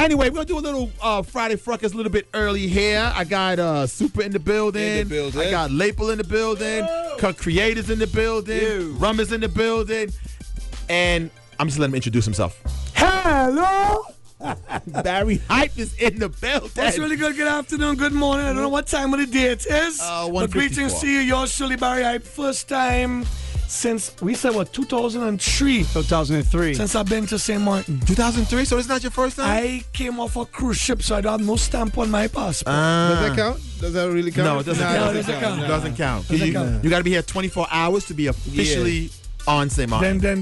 Anyway, we're going to do a little Friday Frukus a little bit early here. I got Super in the building. I got Lapel in the building. Cut Creators in the building. Rum is in the building. And I'm just letting him introduce himself. Hello. Barry Hype is in the building. That's really good. Good afternoon, good morning. I don't know what time of the day it is. But greetings to you. Yours truly, Barry Hype. First time since, we said what, 2003? 2003. Since I've been to St. Martin. 2003? So it's not your first time? I came off a cruise ship, so I don't have no stamp on my passport. Does that count? Does that really count? No, it doesn't count. It doesn't count. You got to be here 24 hours to be officially on St. Martin. Then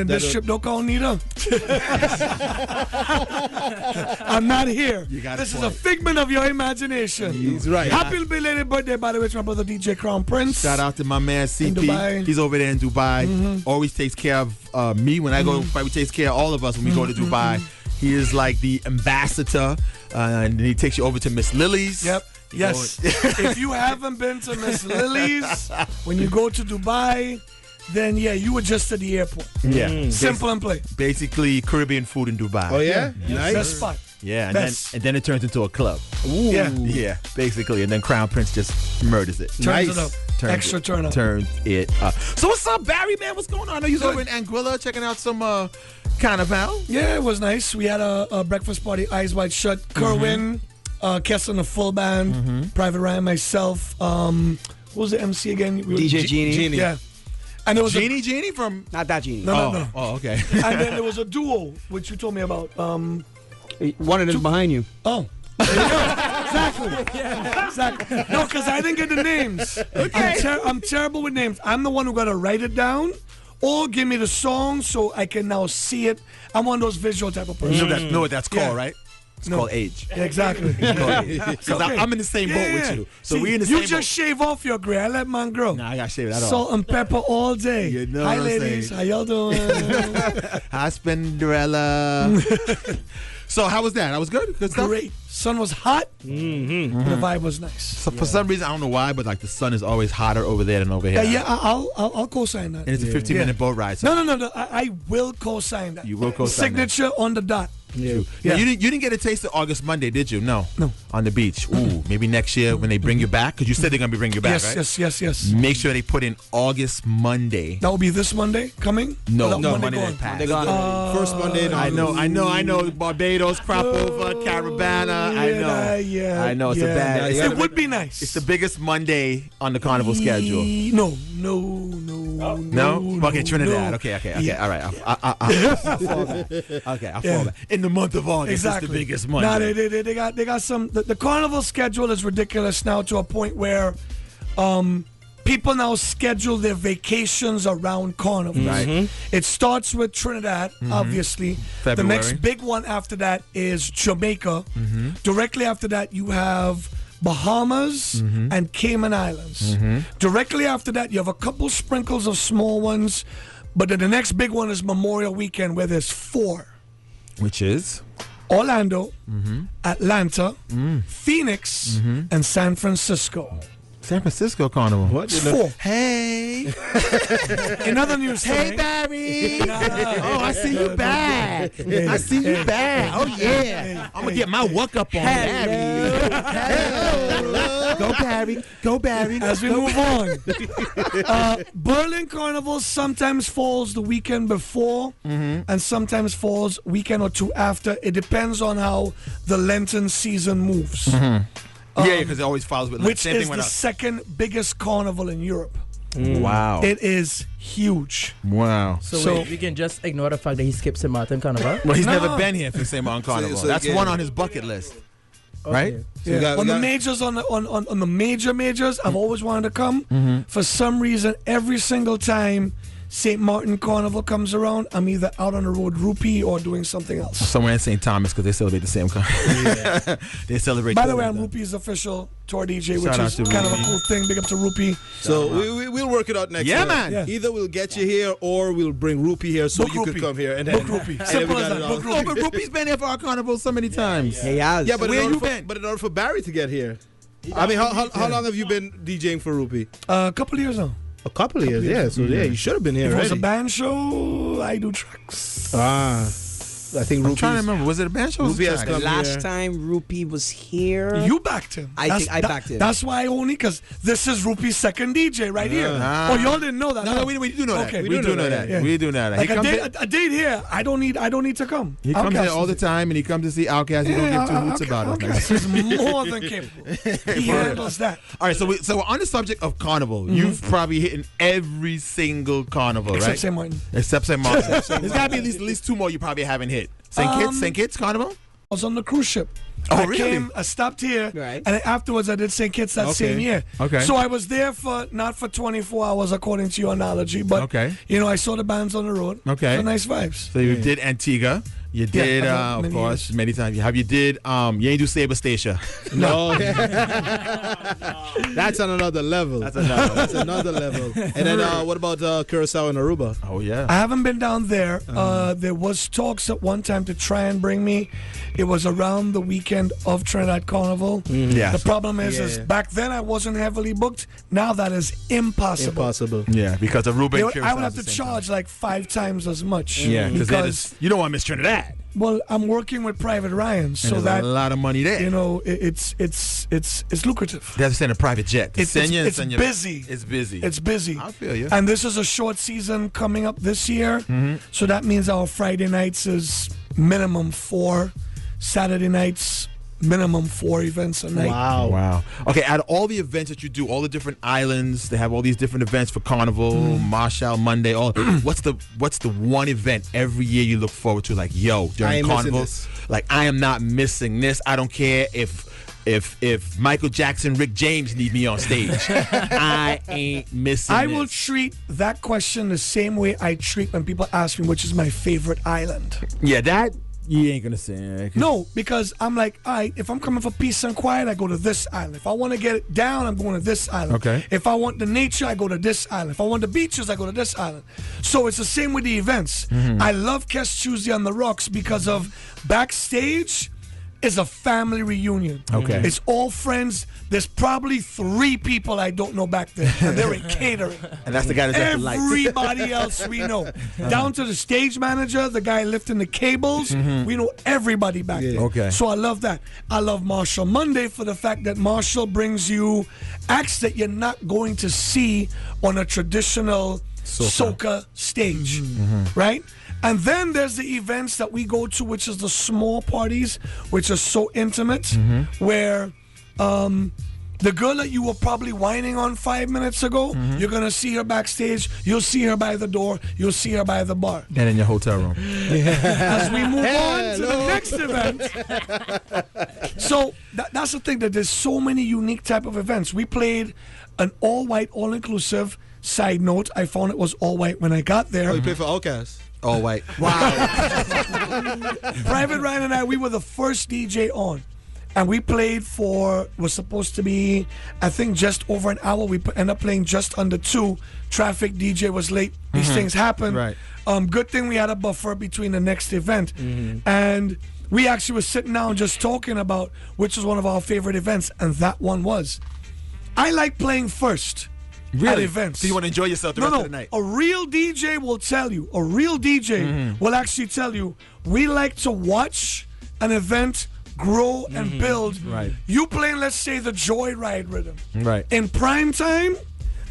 this ship don't count neither. I'm not here. This is a figment of your imagination. He's right. Happy belated birthday, by the way, to my brother DJ Crown Prince. Shout out to my man CP. He's over there in Dubai. Always takes care of me when I go. He takes care of all of us when we go to Dubai. He is like the ambassador, and he takes you over to Miss Lily's. Yep. Yes. If you haven't been to Miss Lily's, when you go to Dubai, then you were just at the airport. Yeah. Simple and plain. Basically Caribbean food in Dubai. Oh yeah? Nice. Best spot. Yeah, and then it turns into a club. Ooh. Yeah, basically. And then Crown Prince just murders it. Turns it up. Extra turn up. Turns it up. So what's up, Barry, man? What's going on? I know you're over in Anguilla checking out some Carnival. Yeah, it was nice. We had a breakfast party, Eyes Wide Shut. Kerwin, Kess on the full band, Private Ryan, myself. What was the MC again? DJ Genie. Yeah. And there was Genie from... Not that Genie. No. Oh, okay. And then there was a duo, which you told me about. One of them's behind you. Oh. There you go. Exactly. No, because I didn't get the names. Okay. I'm terrible with names. I'm the one who got to write it down or give me the song so I can now see it. I'm one of those visual type of person. You know what that's called, right? It's called age. Yeah, exactly. Because I'm in the same boat with you. So we in the same boat. You just shave off your gray. I let mine grow. Nah, I got to shave that off. Salt and pepper all day. You know Hi, what I'm ladies. saying. How y'all doing? Hi, Spinderella. So how was that? That was good? Good stuff? Great. Sun was hot. The vibe was nice. So for some reason, I don't know why, but like the sun is always hotter over there than over here. I'll co-sign that. And it's a 15-minute boat ride. So. No. I will co-sign that. You will co-sign Signature on the dot. Yeah. You didn't get a taste of August Monday, did you? No. On the beach. Ooh, maybe next year when they bring you back, because you said they're gonna be bringing you back, right? Yes. Make sure they put in August Monday. That will be this Monday coming. No, Monday that passed. First Monday. I know. Barbados, crop over, Caravana. I know. It's a bad. It would be nice. It's the biggest Monday on the carnival schedule. No. Okay, Trinidad. No. Okay. All right. I'll fall back. Okay, I'll fall back. In the month of August, exactly. It's the biggest Monday. Nah, they got some. The carnival schedule is ridiculous now to a point where, people now schedule their vacations around carnival. Right. It starts with Trinidad, obviously. February. The next big one after that is Jamaica. Directly after that, you have Bahamas and Cayman Islands. Directly after that, you have a couple sprinkles of small ones. But then the next big one is Memorial Weekend, where there's 4. Which is? Orlando, Atlanta, Phoenix, and San Francisco. San Francisco Carnival. What? 4. Hey. In other news, Hey, Barry. Oh, I see you back. I see you back. Oh, yeah. I'm going to get my work up on Barry. Go, Barry. As we move on, Berlin Carnival sometimes falls the weekend before and sometimes falls weekend or two after. It depends on how the Lenten season moves. Because it always follows with which same is thing with the us. second biggest carnival in Europe. Wow. It is huge. Wow. So wait, we can just ignore the fact that he skipped St. Martin Carnival? Well, he's never been here for St. Martin Carnival. So That's one on his bucket list. Right? So the majors, on the majors, I've always wanted to come. For some reason, every single time St. Martin Carnival comes around, I'm either out on the road rupee or doing something else. Somewhere in St. Thomas, because they celebrate the same carnival. They celebrate. By the way, I'm Rupee's official tour DJ, which is kind of a cool thing. Big up to Rupee. So we'll work it out next year. Man. Yeah. Either we'll get you here or we'll bring Rupee here so Book you Rupee. could come here. And then, Book Rupee. and Simple then as we that. got it Book all. Oh, but Rupee's been here for our carnival so many times. He has. Yeah, but Where in you order been? But in order for Barry to get here, I mean, how long have you been DJing for Rupee? A couple of years now. A couple of years, yeah. So you should have been here If it was already. a band show, I do tracks. I think I'm trying to remember. Was it a band show? Rupi has The come last here. time Rupee was here, You backed him. I think I backed him. That's why only because this is Rupee's second DJ right here. Ah. Oh, y'all didn't know that? No, we do know that. Okay. We do know that. Yeah. We do know that. Like He comes in- a date here, I don't need to come. He comes Outkast here all the is- time, and he comes to see Outkast. He don't give two hoots about it. Outkast is more than capable. He handles that. All right, so we're on the subject of carnival. You've probably hit every single carnival, Except right? St. Martin. Except St. Martin. There's got to be at least two more you probably haven't hit. St. Kitts Carnival? I was on the cruise ship. Oh, I really? I stopped here, Right. and then afterwards I did St. Kitts that Okay. same year. Okay. So I was there not for 24 hours according to your analogy, but Okay. I saw the bands on the road. Okay. So nice vibes. So you did Antigua. You did, I've done of many course, years. many times. You did, you ain't do Sabre Stacia. No. That's on another level. That's another level. And then what about Curacao and Aruba? Oh, yeah. I haven't been down there. There was talks at one time to try and bring me. It was around the weekend of Trinidad Carnival. Yeah. The problem is Yeah. back then I wasn't heavily booked. Now that is impossible. Impossible. Yeah, because Aruba and Curacao I would have is to the same charge like 5 times as much. time. Yeah, because you don't want to miss Trinidad. well, I'm working with Private Ryan, so And there's that a lot of money there. it's lucrative. They have to send a private jet. It's busy. It's busy. It's busy. I feel you. And this is a short season coming up this year. So that means our Friday nights is minimum 4. Saturday nights, minimum 4 events a night. Wow. Okay, out of all the events that you do, all the different islands, they have all these different events for Carnival, Marshall, Monday, all what's the one event every year you look forward to, like, yo, I during ain't missing Carnival? this. Like, I am not missing this. I don't care if Michael Jackson, Rick James need me on stage. I ain't missing I this. will treat that question the same way I treat when people ask me which is my favorite island. Yeah, that you ain't gonna say. No, because I'm like, all right, if I'm coming for peace and quiet, I go to this island. If I want to get it down, I'm going to this island. Okay. If I want the nature, I go to this island. If I want the beaches, I go to this island. So it's the same with the events. I love Kes Tuesday on the Rocks because of backstage is a family reunion. Okay. It's all friends. There's probably 3 people I don't know back there, and they're in catering. And that's the guy that's at the lights. Everybody else we know. Down to the stage manager, the guy lifting the cables. We know everybody back there. Okay. So I love that. I love Marshall Monday for the fact that Marshall brings you acts that you're not going to see on a traditional soca stage. Right? And then there's the events that we go to, which is the small parties, which are so intimate, where the girl that you were probably whining on 5 minutes ago, you're going to see her backstage, you'll see her by the door, you'll see her by the bar. And in your hotel room. As we move on to the next event. So that's the thing, that there's so many unique type of events. We played an all-white, all-inclusive. Side note, I found it was all-white when I got there. Oh, you play for Outkast? All white. Private Ryan and I, we were the first DJ on. And we played was supposed to be, I think, just over an hour. We ended up playing just under 2. Traffic, DJ was late. These things happen. Right. Good thing we had a buffer between the next event. And we actually were sitting down just talking about which was one of our favorite events. And that one was. I like playing first. At events. So you want to enjoy yourself the rest of the night? A real DJ will tell you. A real DJ will actually tell you. We like to watch an event grow and build. Right. You playing, let's say, the Joyride rhythm. Right. In prime time,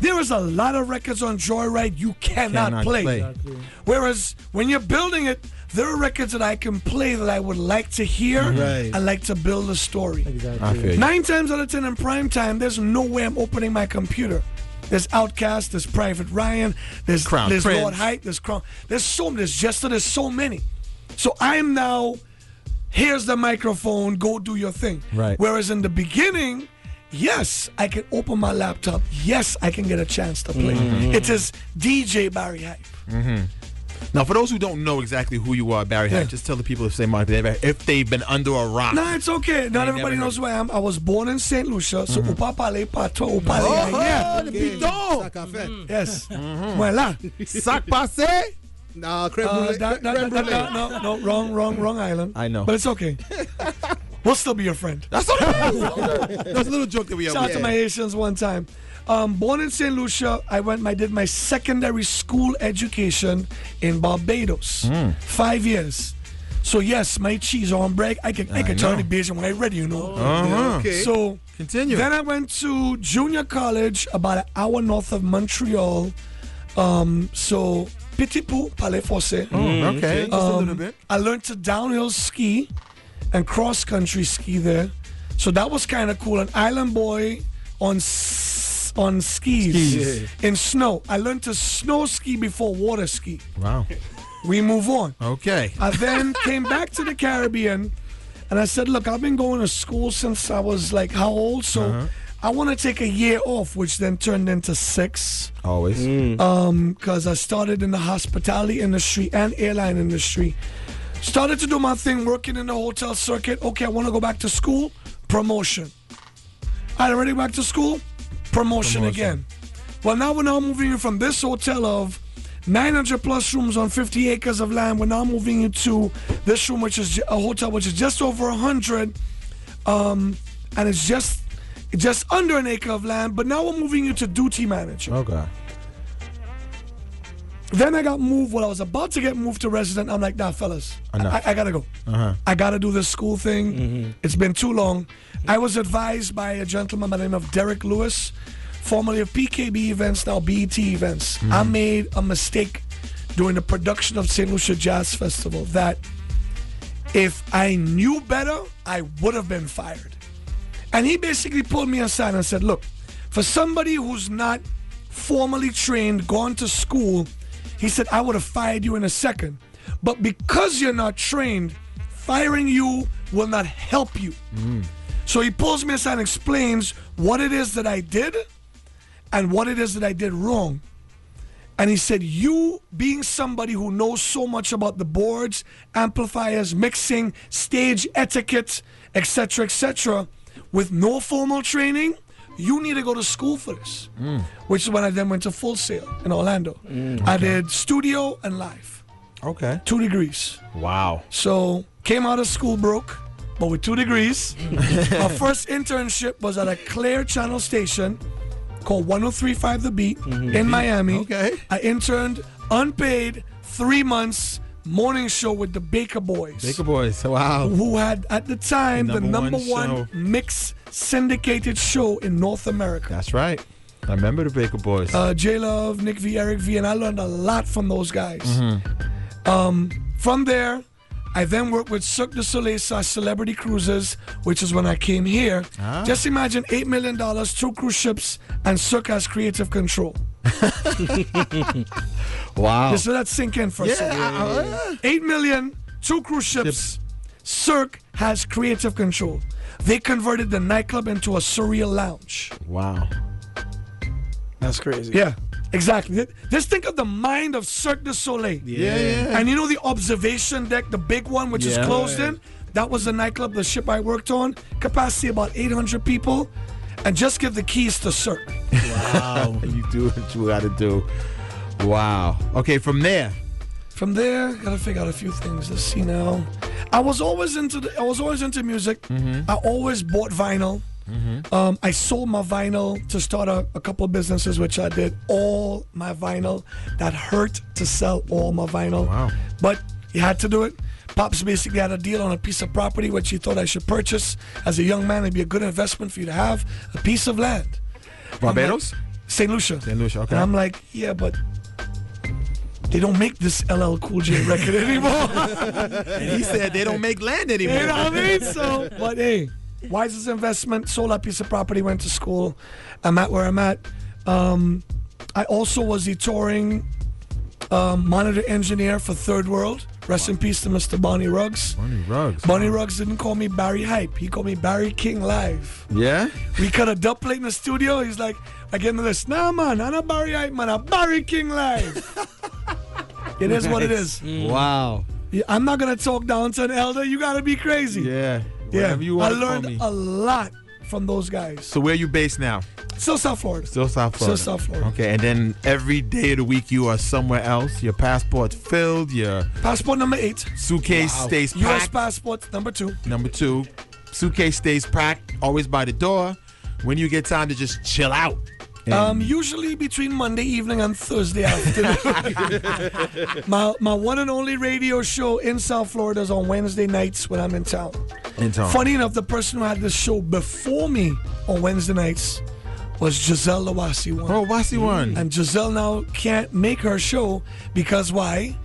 there is a lot of records on Joyride you cannot play. Exactly. Whereas when you're building it, there are records that I can play that I would like to hear. Right. I like to build a story. Exactly. I feel you. 9 times out of 10 in prime time, there's no way I'm opening my computer. There's Outkast, there's Private Ryan, there's Crown Lord Prince. Hype, there's Crown. There's so many. So I'm now, here's the microphone, go do your thing. Right. Whereas in the beginning, yes, I can open my laptop. Yes, I can get a chance to play. It is DJ Barry Hype. Now, for those who don't know exactly who you are, Barry Hype, just tell the people of St. Martin if they've been under a rock. No, it's okay. Not everybody knows who I am. I was born in St. Lucia, so upa pale pato upale. Yeah. the bidon. Sac café. Yes. Voilà. Sac passé. Nah, creme brulee. Creme brulee. No, wrong island. I know. But it's okay. We'll still be your friend. That's a little joke that we have. Shout out to my Haitians one time. Born in St. Lucia, I did my secondary school education in Barbados. 5 years. So yes, my cheese on break. I can turn the Bayesian when I'm ready, you know. Okay. So Continue. then I went to junior college about an hour north of Montreal. So Petit Pou, Palais Fossé. Okay. Just a little bit. I learned to downhill ski and cross country ski there. So that was kind of cool. An island boy on skis in snow. I learned to snow ski before water ski. Wow. We move on. Okay. I then came back to the Caribbean and I said, look, I've been going to school since I was like how old? So I want to take a year off, which then turned into 6. Always. Because I started in the hospitality industry and airline industry. Started to do my thing, working in the hotel circuit. Okay, I want to go back to school. Promotion. I already back to school. Promotion again. Well, now we're now moving you from this hotel of 900 plus rooms on 50 acres of land. We're now moving you to this room, which is a hotel which is just over 100, and it's just under an acre of land. But now we're moving you to duty manager. Okay. Then I got moved. Well, I was about to get moved to resident. I'm like, nah, fellas, I gotta go. I gotta do this school thing. It's been too long. I was advised by a gentleman by the name of Derek Lewis, formerly of PKB Events, now BET Events. I made a mistake during the production of St. Lucia Jazz Festival that if I knew better, I would have been fired. And he basically pulled me aside and said, look, for somebody who's not formally trained, gone to school, he said, I would have fired you in a second. But because you're not trained, firing you will not help you. So he pulls me aside and explains what it is that I did and what it is that I did wrong. And he said, you being somebody who knows so much about the boards, amplifiers, mixing, stage etiquette, etc., with no formal training, you need to go to school for this. Which is when I then went to Full Sail in Orlando. I did studio and live. Okay. 2 degrees. Wow. So came out of school broke, but with 2 degrees. My first internship was at a Clear Channel station called 103.5 The Beat in Miami. Okay. I interned unpaid 3 months morning show with the Baker Boys. Baker Boys. Wow. Who had at the time the number one show. mix syndicated show in North America. That's right. I remember the Baker Boys. J Love, Nick V, Eric V, and I learned a lot from those guys. From there, I then worked with Cirque du Soleil Celebrity Cruises, which is when I came here. Just imagine $8 million, 2 cruise ships, and Cirque has creative control. Wow. Just so that sink in for a second. 8 million, 2 cruise ships. Cirque has creative control. They converted the nightclub into a surreal lounge. Wow. That's crazy. Yeah, exactly. Just think of the mind of Cirque du Soleil. Yeah. And you know the observation deck, the big one, which is closed in? That was the nightclub, the ship I worked on. Capacity about 800 people. And just give the keys to Cirque. Wow. You do what you got to do. Wow. Okay, from there. From there, gotta figure out a few things. Let's see now. I was always into music. I always bought vinyl. I sold my vinyl to start a couple of businesses, which I did. All my vinyl. That hurt to sell all my vinyl. Wow. But you had to do it. Pops basically had a deal on a piece of property which he thought I should purchase. As a young man, it'd be a good investment for you to have a piece of land. Barbados? St. Lucia. St. Lucia, okay. And I'm like, yeah, but they don't make this LL Cool J record anymore. And he said they don't make land anymore. You know what I mean? So, but hey, wisest investment, sold that piece of property, went to school. I'm at where I'm at. I also was the touring monitor engineer for Third World. Rest in peace to Mr. Bonnie Ruggs. Bonnie Ruggs. Bonnie Ruggs didn't call me Barry Hype. He called me Barry King Live. Yeah? We cut a dub plate in the studio. He's like, I get into this. Nah, man, I'm not Barry Hype, man. I'm Barry King Live. It is what it is. Wow. Yeah, I'm not going to talk down to an elder. You got to be crazy. Yeah. Yeah. Whatever you want I to call learned me. a lot from those guys. So where are you based now? Still South Florida. Still South Florida. Still South Florida. Okay, and then every day of the week you are somewhere else. Your passport's filled. Your Passport number 8. suitcase stays U.S. packed. passport number 2. Number 2, suitcase stays packed, always by the door. When you get time to just chill out Usually between Monday evening and Thursday afternoon. my one and only radio show in South Florida is on Wednesday nights when I'm in town. Funny enough, the person who had this show before me on Wednesday nights was Giselle the Wasi One. Oh, Wasi One. And Giselle now can't make her show because why?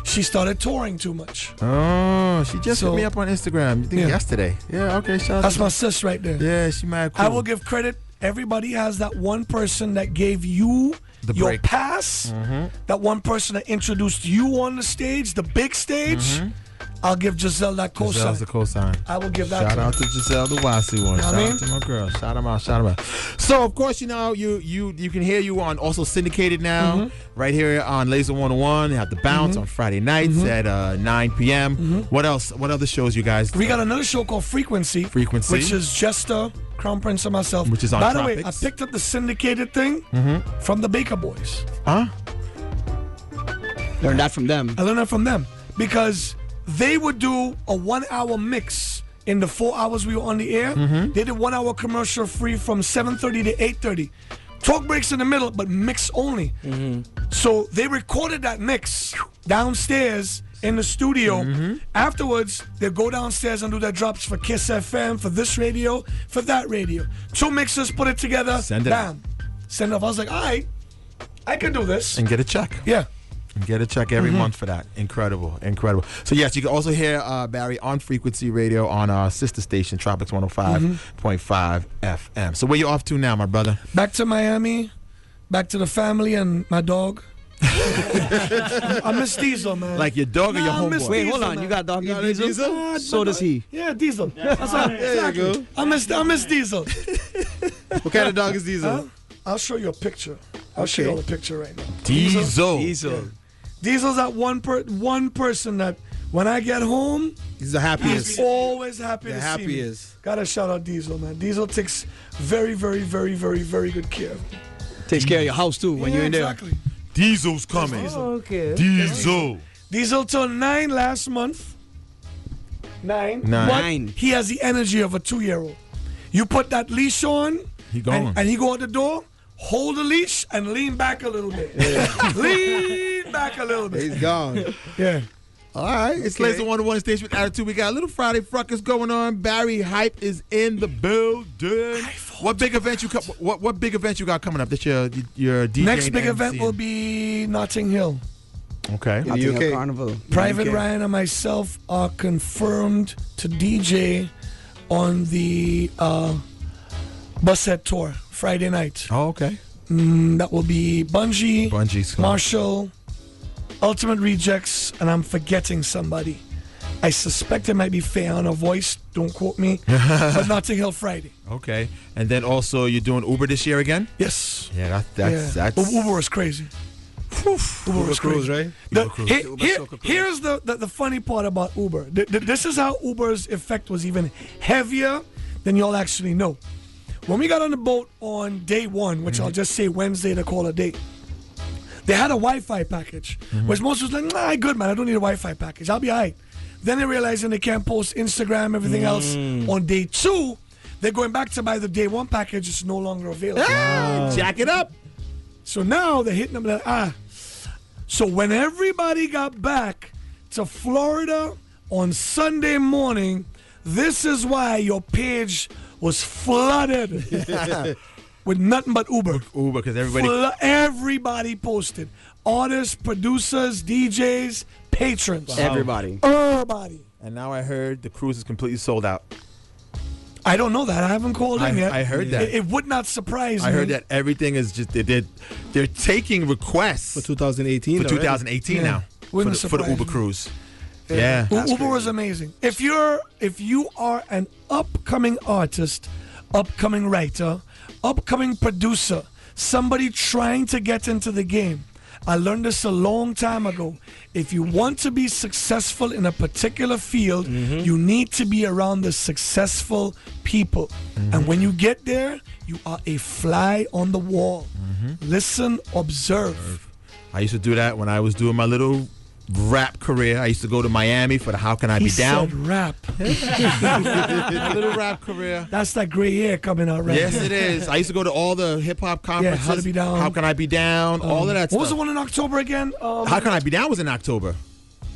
She started touring too much. Oh, she just hit me up on Instagram. I think yesterday. Yeah, okay. That's my sis right there. Yeah, she mad cool. I will give credit. Everybody has that one person that gave you your pass. That one person that introduced you on the stage, the big stage. I'll give Giselle that cosign. Giselle's the cosign. I will give that. Shout out to Giselle the Wasi One. Shout out to my girl. Shout them out. So of course, you know, you can hear you on also syndicated now, right here on Laser 101. You have the Bounce on Friday nights at 9 p.m. What else? What other shows you guys? We got another show called Frequency, which is Jester, Crown Prince, and myself. Which is on By Tropics. the way, I picked up the syndicated thing from the Baker Boys. Huh? Learned that from them. I learned that from them because they would do a 1 hour mix in the 4 hours we were on the air. They did 1 hour commercial free from 7:30 to 8:30. Talk breaks in the middle, but mix only. So they recorded that mix downstairs in the studio. Afterwards, they go downstairs and do their drops for Kiss FM, for this radio, for that radio. 2 mixers, put it together, Send it bam. Send it off. I was like, all right, I can do this. And get a check. Yeah. And get a check every month for that. Incredible. So yes, you can also hear Barry on Frequency Radio on our sister station, Tropics 105.5 FM. So where you off to now, my brother? Back to Miami, back to the family and my dog. I miss Diesel, man. Like your dog or your homeboy? Wait, hold on. You got dog named Diesel? So does he. Yeah, Diesel. That's all. There you go. I miss Diesel. What kind of dog is Diesel? I'll show you a picture. I'll show you all the picture right now. Diesel. Diesel's that one person that when I get home, He's the happiest. he's always happy The to see me. happiest. Gotta shout out Diesel, man. Diesel takes very, very, very, very, very good care of me. Takes care of your house too when you're in there. Exactly. Diesel's coming. Okay. Diesel. Diesel turned 9 last month. 9. Nine. But he has the energy of a 2-year-old. You put that leash on, He gone. and he go out the door, hold the leash, and lean back a little bit. Lean back a little bit. He's gone. Yeah. All right, it's Laser 101 Station with Attitude. We got a little Friday Frukus going on. Barry Hype is in the building. What big event you what big event you got coming up? That's your DJ. Next big event will be Notting Hill. Okay. In the UK. Carnival. Private UK. Ryan and myself are confirmed to DJ on the Busset tour Friday night. Oh, okay. That will be Bungie's coming. Marshall, Ultimate Rejects, and I'm forgetting somebody. I suspect it might be Fayana Voice. Don't quote me. But Notting Hill Friday. Okay, and then also you're doing Uber this year again? Yes. Yeah, that's. Uber is crazy. Uber is Cruise, crazy. right? Here's the funny part about Uber. This is how Uber's effect was even heavier than y'all actually know. When we got on the boat on day 1, which I'll just say Wednesday to call a day, they had a Wi-Fi package, which most was like, nah, good man, I don't need a Wi-Fi package, I'll be all right. Then they realizing they can't post Instagram, everything else. On day 2, they're going back to buy the day 1 package. It's no longer available. Jack it up. So now they're hitting them like, So when everybody got back to Florida on Sunday morning, this is why your page was flooded with nothing but Uber. Uber, because everybody. Everybody posted. Artists, producers, DJs, patrons. Everybody. Everybody. And now I heard the cruise is completely sold out. I don't know that. I haven't called in yet. I heard that. It would not surprise me. I heard that everything is just they're taking requests For 2018. for 2018 now Wouldn't for the surprise Uber me. cruise. Yeah. Uber was amazing. If you are an upcoming artist, upcoming writer, upcoming producer, somebody trying to get into the game, I learned this a long time ago. If you want to be successful in a particular field, you need to be around the successful people. And when you get there, you are a fly on the wall. Listen, observe. I used to do that when I was doing my little rap career. I used to go to Miami for the How Can I Be Down. Said rap. A little rap career. That's that gray hair coming out right Yes, there. it is. I used to go to all the hip hop conferences. How to Be Down. How Can I Be Down? All of that What was stuff. the one in October again? How Can I Be Down was in October.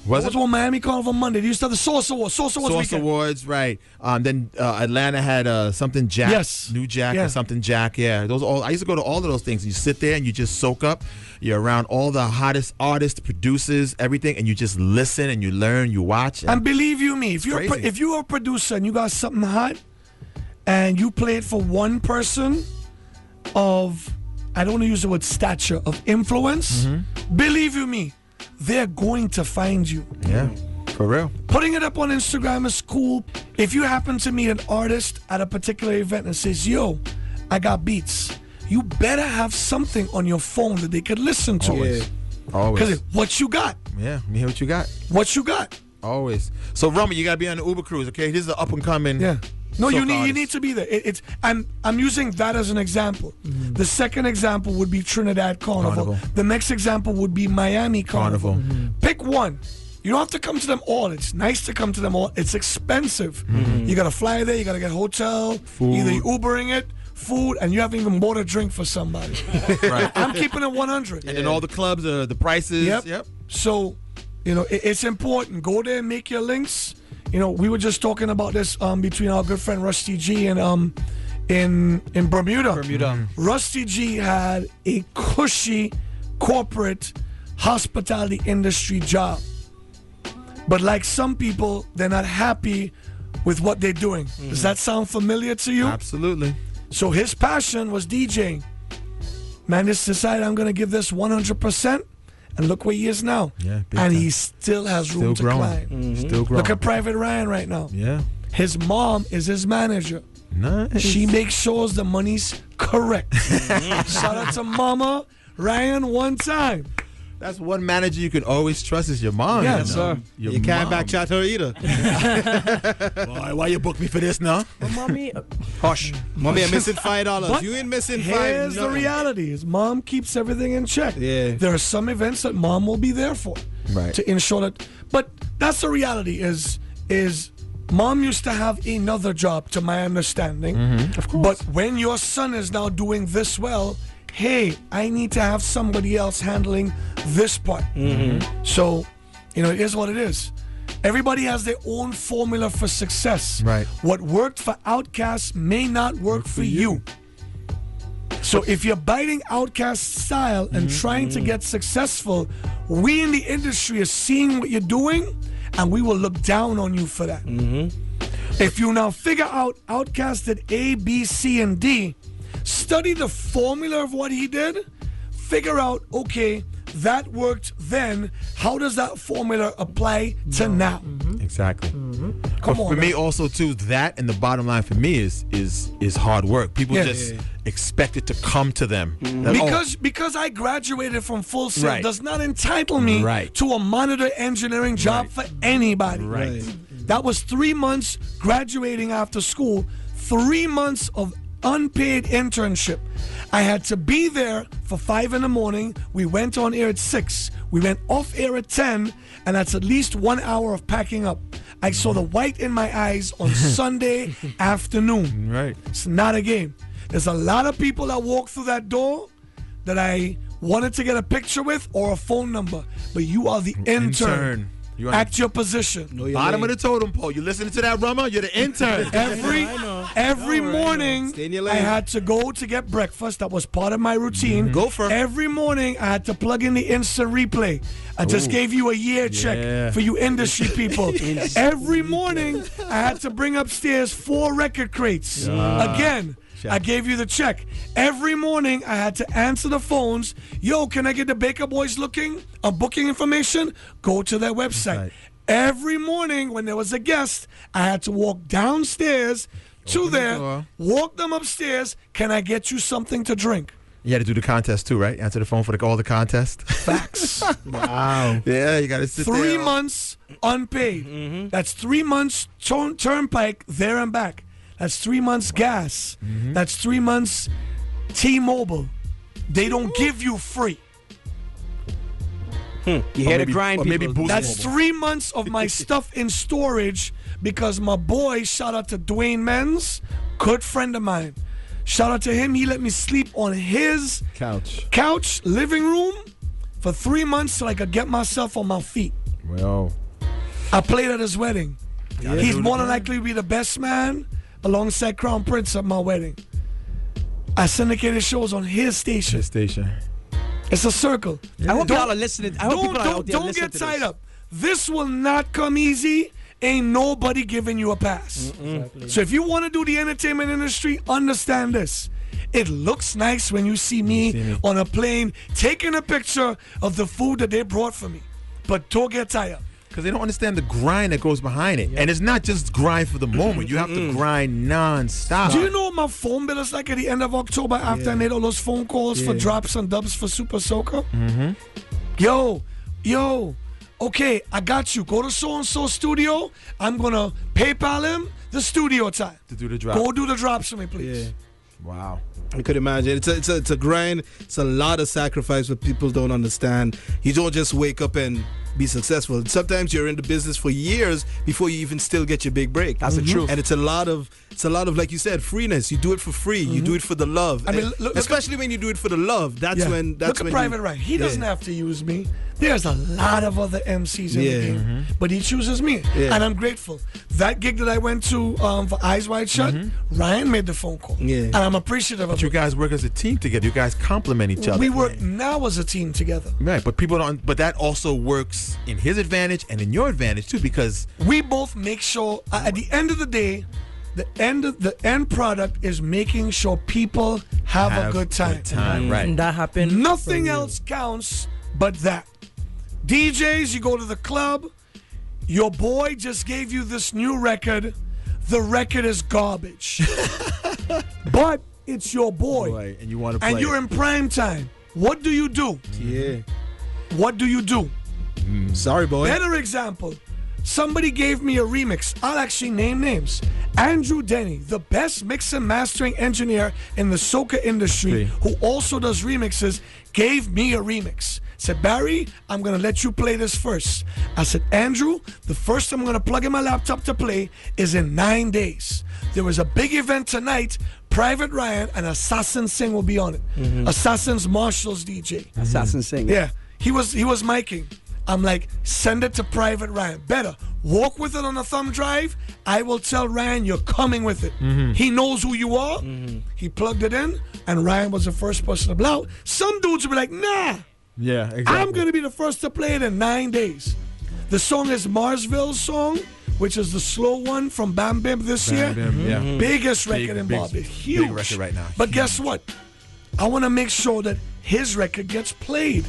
Was What was it? the one Miami Carnival Monday? They used to have the Source Awards. Source Awards Source weekend. Awards, right. Then Atlanta had something Jack. Yes. New Jack Yeah. or something Jack. Yeah. Those all. I used to go to all of those things. You sit there and you just soak up. You're around all the hottest artists, producers, everything, and you just listen and you learn, you watch. And believe you me, if crazy. if you're a producer and you got something hot and you play it for one person of, I don't want to use the word stature, of influence, believe you me, they're going to find you. Yeah, for real. Putting it up on Instagram is cool. If you happen to meet an artist at a particular event and says, yo, I got beats, you better have something on your phone that they could listen to. Always. Always. Because what you got? Yeah, let me hear what you got. What you got? Always. So, Rummy, you got to be on the Uber Cruise, okay? This is an up-and-coming. Yeah. No, you soca need artist. to be there. I'm using that as an example. The second example would be Trinidad Carnival. The next example would be Miami Carnival. Pick one. You don't have to come to them all. It's nice to come to them all. It's expensive. You got to fly there. You got to get a hotel. Food. Either you're Ubering it, food, and you haven't even bought a drink for somebody. Right. I'm keeping it 100. And then all the clubs, the prices. Yep. So, it's important. Go there and make your links. We were just talking about this between our good friend Rusty G and in Bermuda. Rusty G had a cushy corporate hospitality industry job. But like some people, they're not happy with what they're doing. Does that sound familiar to you? Absolutely. So his passion was DJing. Man, just decided I'm going to give this 100%. And look where he is now. Yeah, big and time. he still has room to climb. Still growing. Look at Private Ryan right now. Yeah. His mom is his manager. Nice. She makes sure the money's correct. Shout out to Mama Ryan one time. That's one manager you can always trust is your mom. Yeah, you know? sir. Your You can't mom. backchat her either. Boy, why you book me for this now? But mommy, Hush. Mommy, I'm missing $5. But You ain't missing Here's $5. the reality: his mom keeps everything in check. Yeah. There are some events that mom will be there for, Right. to ensure that. But that's the reality. Is mom used to have another job, to my understanding. Of course. But when your son is now doing this well, hey, I need to have somebody else handling this part. So, it is what it is. Everybody has their own formula for success. Right. What worked for Outkast may not work for you. So if you're biting Outkast style and trying to get successful, we in the industry are seeing what you're doing, and we will look down on you for that. If you now figure out Outkast did A, B, C, and D, study the formula of what he did, figure out, okay, that worked then. How does that formula apply to now? Exactly. Come But on, for me man. also too, that and the bottom line for me is hard work. People Yeah. just expect it to come to them. That, oh, Because I graduated from Full Sail Right. does not entitle me Right. to a monitor engineering job for anybody. Right. That was 3 months graduating after school, 3 months of unpaid internship. I had to be there for 5 a.m. We went on air at 6. We went off air at 10, and that's at least 1 hour of packing up. I saw the white in my eyes on Sunday afternoon. right. It's not a game. There's a lot of people that walk through that door that I wanted to get a picture with or a phone number, but you are the intern. You are At your position. bottom of the totem pole. You listening to that, Rummer? You're the intern. Every morning, Stay in your I lane. had to go to get breakfast. That was part of my routine. Go for it. Every morning, I had to plug in the instant replay. I just gave you a year check Yeah. for you industry people. Every morning, I had to bring upstairs 4 record crates. Again, I gave you the check. Every morning, I had to answer the phones. Yo, can I get the Baker Boys booking information? Go to their website. Right. Every morning, when there was a guest, I had to walk downstairs to Open the there, door. walk them upstairs. Can I get you something to drink? You had to do the contest too, right? Answer the phone for all the contest. Facts. Wow. Yeah, you got to sit 3 there. months unpaid. That's 3 months turnpike there and back. That's 3 months gas. That's 3 months T-Mobile. They don't give you free. You hear the grind, or maybe people. Boost That's Mobile. 3 months of my stuff in storage because my boy, shout out to Dwayne Menz, good friend of mine. Shout out to him. He let me sleep on his couch, living room for 3 months so I could get myself on my feet. Well, I played at his wedding. He's more than likely to be the best man alongside Crown Prince at my wedding. I syndicated shows on his station. It's a circle. I hope y'all are listening. I hope people are out there Don't listening get to tied this. up. This will not come easy. Ain't nobody giving you a pass. Exactly. So if you want to do the entertainment industry, understand this. It looks nice when you see me on a plane taking a picture of the food that they brought for me. But don't get tired. because they don't understand the grind that goes behind it. And it's not just grind for the moment. You have to grind non-stop. Do you know what my phone bill is like at the end of October after I made all those phone calls for drops and dubs for Super Soca? Yo, okay, I got you. Go to so-and-so studio. I'm going to PayPal him the studio time. To do the drop. Go do the drops for me, please. Yeah. Wow. I could imagine. It's a grind. It's a lot of sacrifice that people don't understand. You don't just wake up and be successful. Sometimes you're in the business for years before you even still get your big break. That's the truth. And it's a lot of like you said, freeness. You do it for free. You do it for the love. I mean, look especially when you do it for the love. That's when. Look at Private Ryan. He doesn't have to use me. There's a lot of other MCs in the game, but he chooses me, and I'm grateful. That gig that I went to for Eyes Wide Shut, Ryan made the phone call, and I'm appreciative of But you guys work as a team together. You guys complement each other. We work now as a team together. Right, but people don't. But that also works in his advantage and in your advantage too, because We both make sure at the end of the day, the end product is making sure people have a good time. Right. And that happened. Nothing for real. else counts but that. DJs, you go to the club, your boy just gave you this new record. The record is garbage. But it's your boy. Right, and you want to play. And you're in prime time. What do you do? Yeah. What do you do? Sorry, boy. Better example. Somebody gave me a remix. I'll actually name names. Andrew Denny, the best mix and mastering engineer in the soca industry, who also does remixes, gave me a remix. Said, Barry, I'm going to let you play this first. I said, Andrew, the first I'm going to plug in my laptop to play is in 9 days. There was a big event tonight. Private Ryan and Assassin Singh will be on it. Assassin's Marshall's DJ. Assassin Singh. Yeah, he was miking. I'm like, send it to Private Ryan. Better walk with it on a thumb drive. I will tell Ryan you're coming with it. He knows who you are. He plugged it in, and Ryan was the first person to blow. Some dudes will be like, nah, Yeah, exactly. I'm going to be the first to play it in 9 days. The song is Marsville's song, which is the slow one from Bam Bim this year. Yeah. Biggest Big, record in big, Bobby. big Huge. record right now. But guess what? I want to make sure that his record gets played.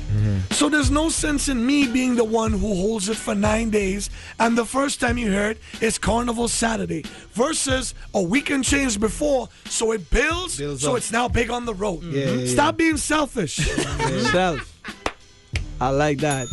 So there's no sense in me being the one who holds it for 9 days, and the first time you hear it is Carnival Saturday, versus a weekend change before, so it builds so up. it's now big on the road. Yeah. Stop being selfish. Self. I like that.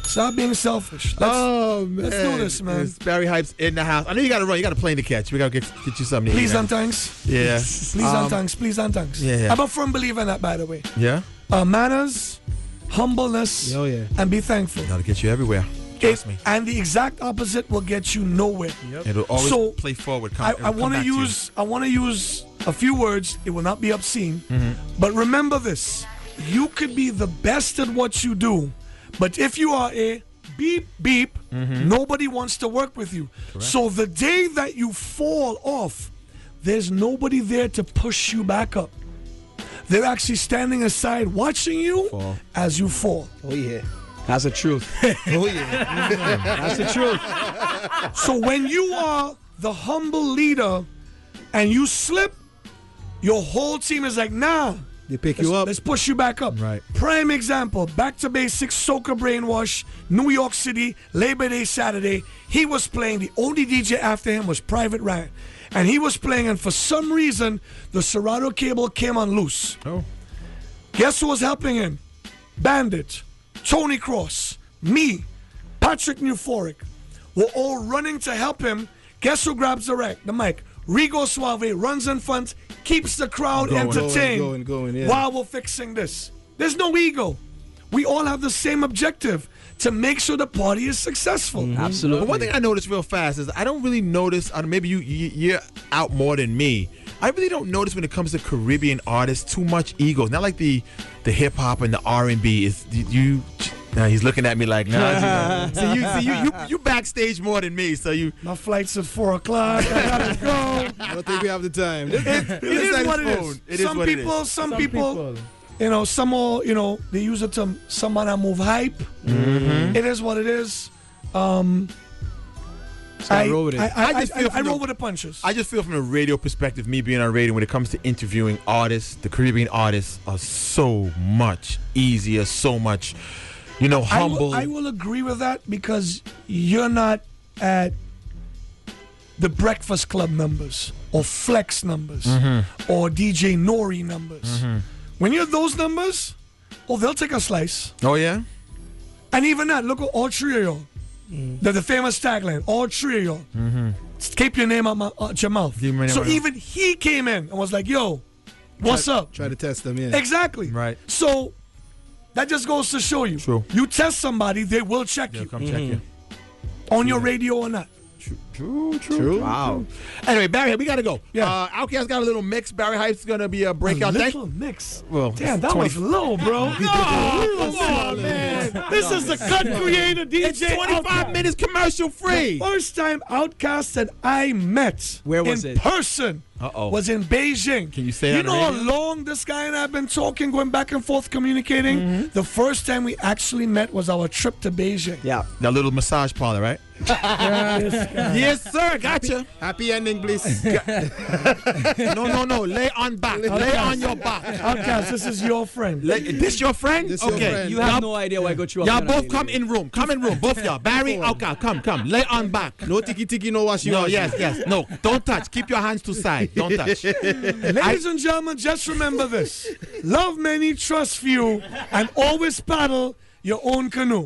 Stop being selfish. Oh man, let's do this, man. It's Barry Hype's in the house. I know you got to run. You got a plane to catch. We got to get you something. To Please eat, and thanks. Yeah. Please and thanks. Please and thanks. yeah. I'm a firm believer in that, by the way. Yeah. Manners, humbleness, Oh, yeah. and be thankful. That'll get you everywhere. Trust me. And the exact opposite will get you nowhere. It'll always So, play forward. I want to use a few words. It will not be obscene. But remember this: you could be the best at what you do, but if you are a beep beep, nobody wants to work with you. So the day that you fall off, there's nobody there to push you back up. They're actually standing aside watching you Fall. as you fall. Oh, yeah. That's the truth. Oh, yeah. That's the truth. So when you are the humble leader and you slip, your whole team is like, nah. They pick you up. Let's push you back up. Right. Prime example, Back to Basics, Soca Brainwash, New York City, Labor Day Saturday. He was playing. The only DJ after him was Private Ryan. And he was playing, and for some reason, the Serato cable came on loose. Oh. Guess who was helping him? Bandit, Tony Cross, me, Patrick Newforic. We're all running to help him. Guess who grabs the mic? Rigo Suave runs in front, keeps the crowd entertained Going, yeah. while we're fixing this. There's no ego. We all have the same objective. to make sure the party is successful. Absolutely. But one thing I noticed real fast is I don't really notice. Maybe you're out more than me. I really don't notice when it comes to Caribbean artists too much ego. Not like the hip hop and the R&B. Is you? Now he's looking at me like, nah. You backstage more than me. So you. My flight's at 4 o'clock. I gotta go. I don't think we have the time. It is what it is. Some people. You know, some more, they use it to someone to move hype. Mm-hmm. It is what it is. I roll with it. I roll with the punches. I just feel from a radio perspective, me being on radio, when it comes to interviewing artists, the Caribbean artists are so much easier, so much, humble. I will agree with that because you're not at the Breakfast Club numbers or Flex numbers or DJ Nori numbers. Mm-hmm. When you're those numbers, they'll take a slice. Oh, yeah? And even that, look at all three of y'all. The famous tagline, all three of y'all. Keep your name out your mouth. So even he came in and was like, yo, what's up? Try to test them, yeah. Exactly. Right. So that just goes to show you. True. You test somebody, they will check They'll you. come check you. On your radio or not. True. Wow. Anyway, Barry, we got to go. Yeah. Outkast got a little mix. Barry Hype's going to be a breakout. A little mix. Well, Damn, that was low, bro. Come on, man. This is the cut creator DJ. It's 25 minutes commercial free. The first time Outkast that I met Where was in it? person was in Beijing. Can you say that You know on how radio? long this guy and I have been talking, going back and forth, communicating? The first time we actually met was our trip to Beijing. Yeah. That little massage parlor, right? Yes, sir. Gotcha. Happy ending, please. No. Lay on back. Lay on your back. Outkast, this is your friend. This your friend? This your okay. friend. You have no idea why I go through. Y'all both come in room. Come in room. Both y'all. Barry, Outkast, come. Lay on back. No tiki-tiki, no washi. No, yes. No, don't touch. Keep your hands to side. Don't touch. Ladies and gentlemen, just remember this. Love many, trust few, and always paddle your own canoe.